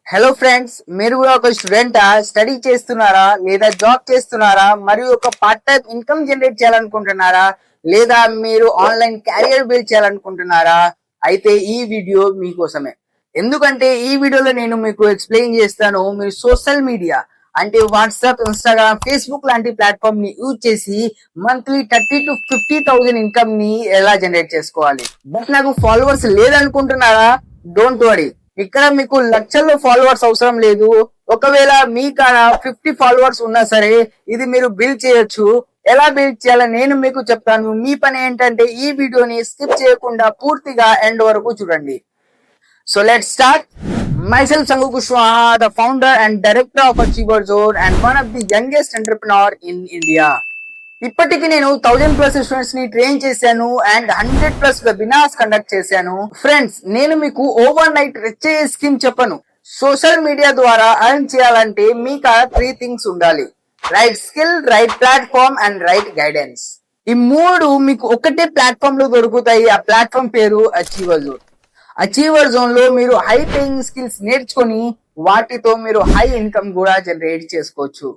Hello friends, మీరు కూడా ఒక స్టూడెంటా, స్టడీ చేస్తున్నారా లేదా జాబ్ చేస్తున్నారా, మరియు ఒక పార్ట్ టైం ఇన్కమ్ జనరేట్ చేయాలనుకుంటున్నారా, లేదా మీరు ఆన్లైన్ క్యారియర్ బిల్డ్ చేయాలనుకుంటున్నారా? అయితే ఈ వీడియో మీకోసమే. ఎందుకంటే ఈ వీడియోలో నేను మీకు ఎక్స్ప్లెయిన్ చేస్తాను, మీరు సోషల్ మీడియా అంటే వాట్సాప్, ఇన్స్టాగ్రామ్, ఫేస్బుక్ లాంటి ప్లాట్ఫామ్ ని యూజ్ చేసి మంత్లీ 30 to 50,000 ఇన్కమ్ ని ఎలా జనరేట్ చేసుకోవాలి. బట్ నాకు ఫాలోవర్స్ లేదనుకుంటున్నారా? డోంట్ వరీ, ఇక్కడ మీకు లక్షల్లో ఫాలోవర్స్ అవసరం లేదు. ఒకవేళ మీ కాడ 50 ఫాలోవర్స్ ఉన్నా సరే ఇది మీరు బిల్డ్ చేయొచ్చు. ఎలా బిల్డ్ చేయాలో నేను మీకు చెప్తాను. మీ పని ఏంటంటే ఈ వీడియోని స్కిప్ చేయకుండా పూర్తిగా ఎండ్ వరకు చూడండి. So let's start. Myself Sangu Kushwaha, the founder and director of Achiever Zone and one of the youngest entrepreneur in India. ఇప్పటికి నేను 1000+ స్టూడెంట్స్ ని ట్రైన్ చేశాను అండ్ 100+ వెబినార్స్ కండక్ట్ చేశాను. ఫ్రెండ్స్, నేను మీకు ఓవర్ నైట్ రిచ్ అయ్యే స్కీమ్ చెప్పను. Social media ద్వారా ఎర్న్ చేయాలంటే మీకు 3 థింగ్స్ ఉండాలి: right skill, right platform and right guidance. ఈ 3 మీకు ఒకటే ప్లాట్ఫామ్ లో దొరుకుతాయి. ఆ ప్లాట్ఫామ్ పేరు అచీవర్ జోన్. అచీవర్ జోన్ లో మీరు హై పేయింగ్ స్కిల్స్ నేర్చుకొని వాటితో మీరు హై ఇన్కమ్ కూడా జనరేట్ చేసుకోవచ్చు.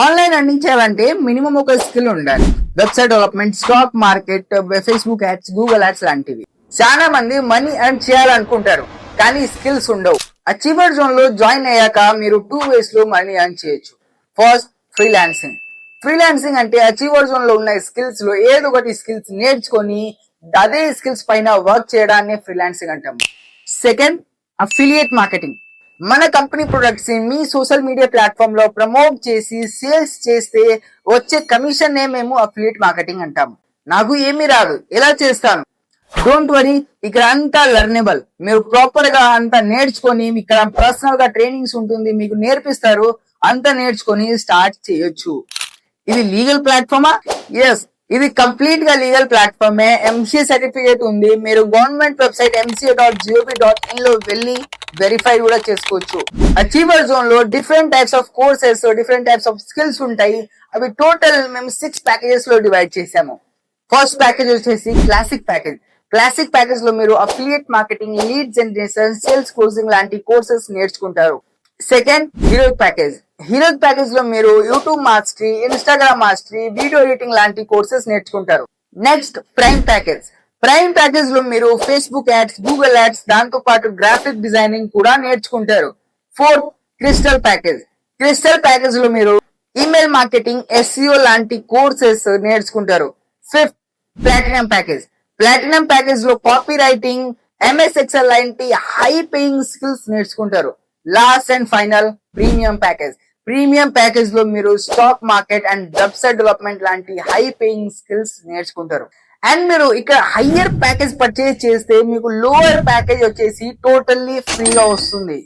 ఆన్లైన్ ఎర్నింగ్ చేయాలంటే మినిమం ఒక స్కిల్ ఉండాలి. Website development, stock market, Facebook ads, Google ads లాంటివి. చాలా మంది మనీ ఎర్న్ చేయాలనుకుంటారు కానీ స్కిల్స్ ఉండవు. అచీవర్ జోన్ లో జాయిన్ అయ్యాక మీరు 2 ways లో మనీ ఎర్న్ చేయొచ్చు. First, freelancing. ఫ్రీలాన్సింగ్ అంటే అచీవర్ జోన్ లో ఉన్న స్కిల్స్ లో ఏదో ఒకటి స్కిల్స్ నేర్చుకొని అదే స్కిల్స్ పైన వర్క్ చేయడాన్ని ఫ్రీలాన్సింగ్ అంటాము. Second, affiliate marketing. మన కంపెనీ ప్రొడక్ట్స్ మీ సోషల్ మీడియా ప్లాట్ఫామ్ లో ప్రమోట్ చేసి సేల్స్ చేస్తే వచ్చే కమిషన్ నే మేము అఫిలియేట్ మార్కెటింగ్ అంటాము. నాకు ఏమీ రాదు, ఎలా చేస్తాను? డోంట్ వరీ, ఇక్కడ అంతా లర్నబుల్. మీరు ప్రాపర్ గా అంతా నేర్చుకొని, ఇక్కడ పర్సనల్ గా ట్రైనింగ్స్ ఉంటుంది, మీకు నేర్పిస్తారు. అంతా నేర్చుకొని స్టార్ట్ చేయొచ్చు. ఇది లీగల్ ప్లాట్ఫామా? ఎస్, ఇది కంప్లీట్ గా లీగల్ ప్లాట్ఫామే. ఎంసీఏ సర్టిఫికేట్ ఉంది. మీరు గవర్నమెంట్ వెబ్సైట్ mca.gov.in లో వెళ్ళి వెరిఫై కూడా చేసుకోవచ్చు. అచీవర్ జోన్ లో different types of courses, different types of skills ఉంటాయి. అవి టోటల్ మేము 6 ప్యాకేజెస్ లో డివైడ్ చేసాము. ఫస్ట్ ప్యాకేజ్ వచ్చేసి క్లాసిక్ ప్యాకేజ్. క్లాసిక్ ప్యాకేజ్ లో మీరు affiliate marketing, lead generation, sales closing లాంటి కోర్సెస్ నేర్చుకుంటారు. Second, heroic package. Heroic package లో మీరు YouTube mastery, Instagram mastery, video editing లాంటి కోర్సెస్ నేర్చుకుంటారు. Next, prime package. Prime package లో మీరు ఫేస్బుక్ యాడ్స్, గూగుల్ యాడ్స్, దాంతో పాటు గ్రాఫిక్ డిజైనింగ్ కూడా నేర్చుకుంటారు. Fourth, crystal package. Crystal package లో మీరు ఈమెయిల్ మార్కెటింగ్, ఎస్ఈఓ లాంటి కోర్సెస్ నేర్చుకుంటారు. Fifth, platinum package. Platinum package లో కాపీ రైటింగ్, ఎంఎస్ ఎక్సెల్ లాంటి హై పేయింగ్ స్కిల్స్ నేర్చుకుంటారు. Last and final, premium package. Premium package లో మీరు stock market and website development లాంటి హై పేయింగ్ స్కిల్స్ నేర్చుకుంటారు. And మీరు ఇక్కడ హయ్యర్ ప్యాకేజ్ పర్చేజ్ చేస్తే మీకు లోవర్ ప్యాకేజ్ వచ్చేసి టోటల్లీ ఫ్రీగా వస్తుంది.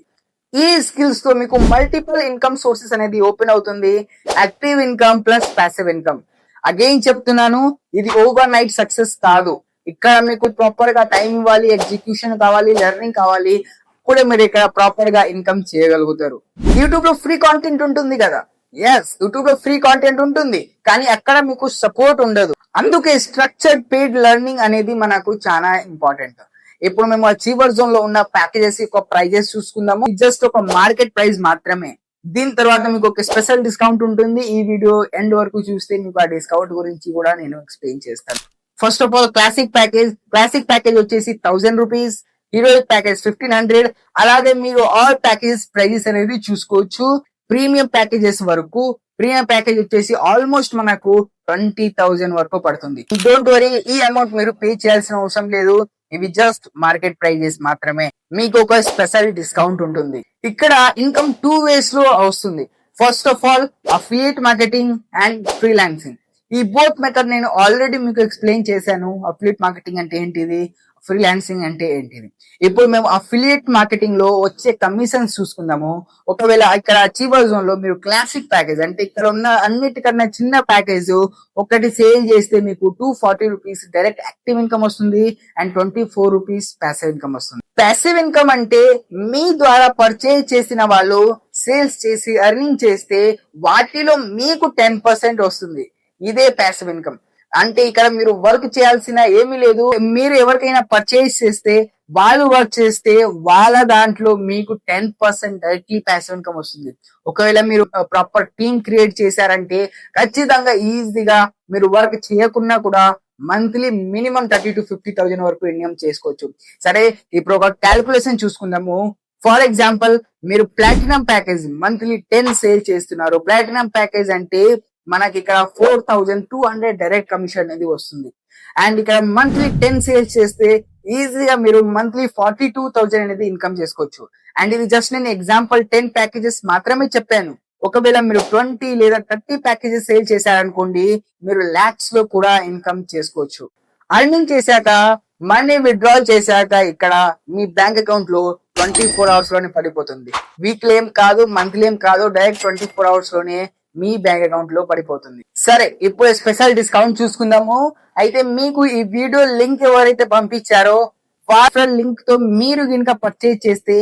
ఈ స్కిల్స్ తో మీకు మల్టిపుల్ ఇన్కమ్ సోర్సెస్ అనేది ఓపెన్ అవుతుంది. Active income plus passive income. Again చెప్తున్నాను, ఇది ఓవర్ నైట్ సక్సెస్ కాదు. ఇక్కడ మీకు ప్రాపర్ గా టైం ఇవ్వాలి, ఎగ్జిక్యూషన్ కావాలి, లెర్నింగ్ కావాలి. అప్పుడే మీరు ఇక్కడ ప్రాపర్ గా ఇన్కమ్ చేయగలుగుతారు. యూట్యూబ్ లో ఫ్రీ కాంటెంట్ ఉంటుంది కదా. ఎస్, యూట్యూబ్ లో ఫ్రీ కాంటెంట్ ఉంటుంది కానీ అక్కడ మీకు సపోర్ట్ ఉండదు. అందుకే స్ట్రక్చర్డ్ పెయిడ్ లెర్నింగ్ అనేది మనకు చాలా ఇంపార్టెంట్. ఇప్పుడు మేము అచీవర్ జోన్ లో ఉన్న ప్యాకేజెస్ యొక్క ప్రైజెస్ చూసుకుందాము. జస్ట్ ఒక మార్కెట్ ప్రైస్ మాత్రమే. దీని తర్వాత మీకు ఒక స్పెషల్ డిస్కౌంట్ ఉంటుంది. ఈ వీడియో ఎండ్ వరకు చూస్తే మీకు ఆ డిస్కౌంట్ గురించి కూడా నేను ఎక్స్ప్లెయిన్ చేస్తాను. First of all, classic package. Classic package వచ్చేసి 1000 రూపీస్. Heroic package 1500. అలాగే మీరు ఆల్ ప్యాకేజ్ ప్రైజెస్ అనేది చూసుకోవచ్చు. ప్రీమియం ప్యాకేజెస్ వరకు, ప్రీమియం ప్యాకేజ్ వచ్చేసి ఆల్మోస్ట్ మనకు 20,000 వరకు పడుతుంది. డోంట్ వరీ, ఈ అమౌంట్ మీరు పే చేయాల్సిన అవసరం లేదు. ఇవి జస్ట్ మార్కెట్ ప్రైజెస్ మాత్రమే. మీకు ఒక స్పెషల్ డిస్కౌంట్ ఉంటుంది. ఇక్కడ ఇన్కమ్ 2 ways లో వస్తుంది. First of all, affiliate marketing and freelancing. ఈ బోత్ మెథడ్ నేను ఆల్రెడీ మీకు ఎక్స్ప్లెయిన్ చేశాను. అఫిలియేట్ మార్కెటింగ్ అంటే ఏంటిది, ఫ్రీలాన్సింగ్ అంటే ఏంటిది. ఇప్పుడు మేము అఫిలియేట్ మార్కెటింగ్ లో వచ్చే కమిషన్స్ చూసుకుందాము. ఒకవేళ ఇక్కడ అచీవర్ జోన్ లో మీరు క్లాసిక్ ప్యాకేజ్ అంటే ఇక్కడ ఉన్న అన్నిటికన్నా చిన్న ప్యాకేజ్ ఒకటి సేల్ చేస్తే మీకు 240 రూపీస్ డైరెక్ట్ యాక్టివ్ ఇన్కమ్ వస్తుంది అండ్ 24 రూపీస్ ప్యాసివ్ ఇన్కమ్ వస్తుంది. ప్యాసివ్ ఇన్కమ్ అంటే మీ ద్వారా పర్చేజ్ చేసిన వాళ్ళు సేల్స్ చేసి ఎర్నింగ్ చేస్తే వాటిలో మీకు 10% వస్తుంది. ఇదే ప్యాసివ్ ఇన్కమ్. అంటే ఇక్కడ మీరు వర్క్ చేయాల్సిన ఏమీ లేదు. మీరు ఎవరికైనా పర్చేస్ చేస్తే వాళ్ళు వర్క్ చేస్తే వాళ్ళ దాంట్లో మీకు 10% డైరెక్ట్లీ ప్యాసివ్ ఇన్కమ్ వస్తుంది. ఒకవేళ మీరు ప్రాపర్ టీమ్ క్రియేట్ చేశారంటే ఖచ్చితంగా ఈజీగా మీరు వర్క్ చేయకున్నా కూడా మంత్లీ మినిమం 30,000 to 50,000 వరకు ఇన్కమ్ చేసుకోవచ్చు. సరే, ఇప్పుడు ఒక క్యాల్కులేషన్ చూసుకుందాము. ఫర్ ఎగ్జాంపుల్, మీరు ప్లాటినం ప్యాకేజ్ మంత్లీ 10 సేల్ చేస్తున్నారు. ప్లాటినం ప్యాకేజ్ అంటే మనకి ఇక్కడ 4,200 డైరెక్ట్ కమిషన్ అనేది వస్తుంది. అండ్ ఇక్కడ మంత్లీ 10 సేల్స్ చేస్తే ఈజీగా మీరు మంత్లీ 42,000 అనేది ఇన్కమ్ చేసుకోవచ్చు. అండ్ ఇది జస్ట్ నేను ఎగ్జాంపుల్ 10 ప్యాకేజెస్ మాత్రమే చెప్పాను. ఒకవేళ మీరు 20 లేదా 30 ప్యాకేజెస్ సేల్ చేశారనుకోండి, మీరు లాక్స్ లో కూడా ఇన్కమ్ చేసుకోవచ్చు. అర్నింగ్ చేశాక, మనీ విత్డ్రాల్ చేశాక ఇక్కడ మీ బ్యాంక్ అకౌంట్ లో 24 hours లోనే పడిపోతుంది. వీక్లీ ఏం కాదు, మంత్లీ ఏం కాదు, డైరెక్ట్ 24 hours లోనే మీ బ్యాంక్ అకౌంట్ లో పడిపోతుంది. సరే, ఇప్పుడు స్పెషల్ డిస్కౌంట్ చూసుకుందాము. అయితే మీకు ఈ వీడియో లింక్ ఎవరైతే పంపించారో వాట్సాప్ లింక్ తో మీరు కనుక పర్చేజ్ చేస్తే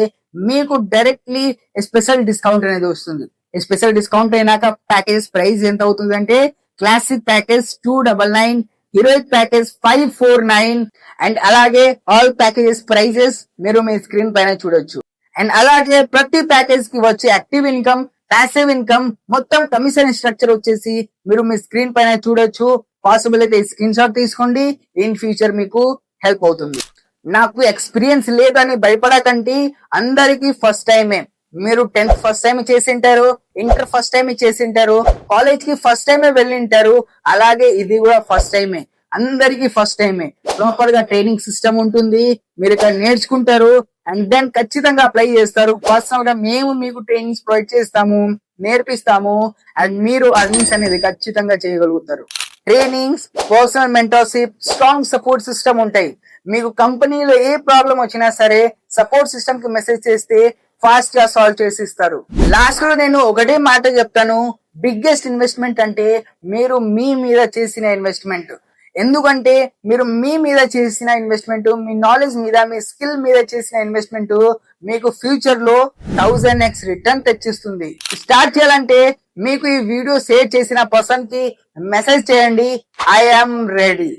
మీకు డైరెక్ట్లీ స్పెషల్ డిస్కౌంట్ అనేది వస్తుంది. స్పెషల్ డిస్కౌంట్ అయినాక ప్యాకేజ్ ప్రైస్ ఎంత అవుతుంది అంటే, classic package 299, heroic package 549 and అలాగే ఆల్ ప్యాకేజెస్ ప్రైజెస్ మీరు మీ స్క్రీన్ పైన చూడొచ్చు. అండ్ అలాగే ప్రతి ప్యాకేజ్ కి వచ్చే యాక్టివ్ ఇన్కమ్, ప్యాసివ్ ఇన్కమ్, మొత్తం కమిషన్ స్ట్రక్చర్ వచ్చేసి మీరు మీ స్క్రీన్ పైన చూడొచ్చు. పాసిబుల్ అయితే స్క్రీన్ షాట్ తీసుకోండి, ఇన్ ఫ్యూచర్ మీకు హెల్ప్ అవుతుంది. నాకు ఎక్స్పీరియన్స్ లేదని భయపడకండి, అందరికి ఫస్ట్ టైమే. మీరు 10th ఫస్ట్ టైం చేసింటారు, ఇంటర్ ఫస్ట్ టైం చేసింటారు, కాలేజ్ కి ఫస్ట్ టైమే వెళ్ళింటారు, అలాగే ఇది కూడా ఫస్ట్ టైమే. అందరికి ఫస్ట్ టైమే. ప్రాపర్ గా ట్రైనింగ్ సిస్టమ్ ఉంటుంది, మీరు ఇక్కడ నేర్చుకుంటారు అండ్ దెన్ ఖచ్చితంగా అప్లై చేస్తారు. పర్సనల్ గా మేము మీకు ట్రైనింగ్స్ ప్రొవైడ్ చేస్తాము, నేర్పిస్తాము అండ్ మీరు అర్నింగ్స్ అనేది ఖచ్చితంగా చేయగలుగుతారు. Trainings, personal mentorship, strong support system ఉంటాయి. మీకు కంపెనీలో ఏ ప్రాబ్లం వచ్చినా సరే సపోర్ట్ సిస్టమ్ కి మెసేజ్ చేస్తే ఫాస్ట్ గా సాల్వ్ చేసి ఇస్తారు. లాస్ట్ లో నేను ఒకటే మాట చెప్తాను, బిగ్గెస్ట్ ఇన్వెస్ట్మెంట్ అంటే మీరు మీ మీద చేసిన ఇన్వెస్ట్మెంట్. ఎందుకంటే మీరు మీ మీద చేసిన ఇన్వెస్ట్మెంట్, మీ నాలెడ్జ్ మీద, మీ స్కిల్ మీద చేసిన ఇన్వెస్ట్మెంట్ మీకు ఫ్యూచర్ లో 1000x రిటర్న్ తెచ్చిస్తుంది. స్టార్ట్ చేయాలంటే మీకు ఈ వీడియో షేర్ చేసిన పర్సన్ కి మెసేజ్ చేయండి, ఐ యామ్ రెడీ.